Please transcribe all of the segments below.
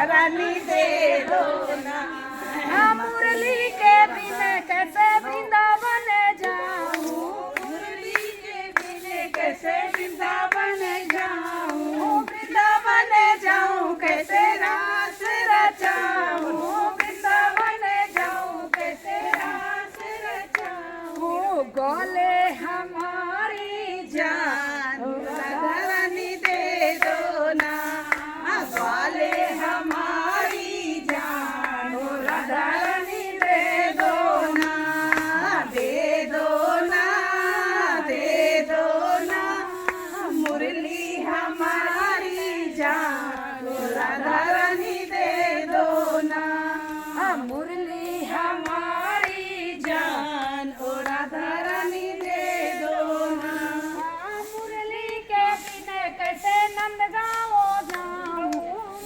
रानी दे दो ना। मुरली के बिन कैसे वृंदावन जाऊं, मुरली के बिन कैसे वृंदावन जाऊं, वृंदावन जाऊं कैसे रास रचाऊं, वृंदावन जाऊं कैसे रास रचाऊं। गले हमारी जान राधा रानी दे दो ना, ग्वाले हमारी जान राधा रानी दे दो ना, दे दो ना, दे दो ना, मुरली हमारी जान राधा रानी दे दो ना, मुरली हमारी जान ओ राधा रानी दे दो ना। मुरली के बिन कैसे नंदगांव जाऊं,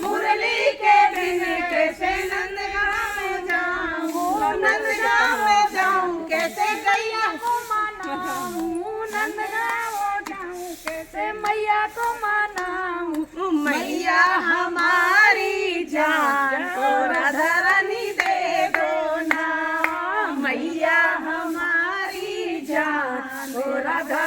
मुरली के बिन कैसे नंदगांव जाऊं, नंदगांव जाऊं कैसे गैया को मनाऊं, नंदगांव जाऊं कैसे मैया को मनाऊं। मैया हमारी जान को राधा रानी दे दो ना, मैया हमारी जान को राधा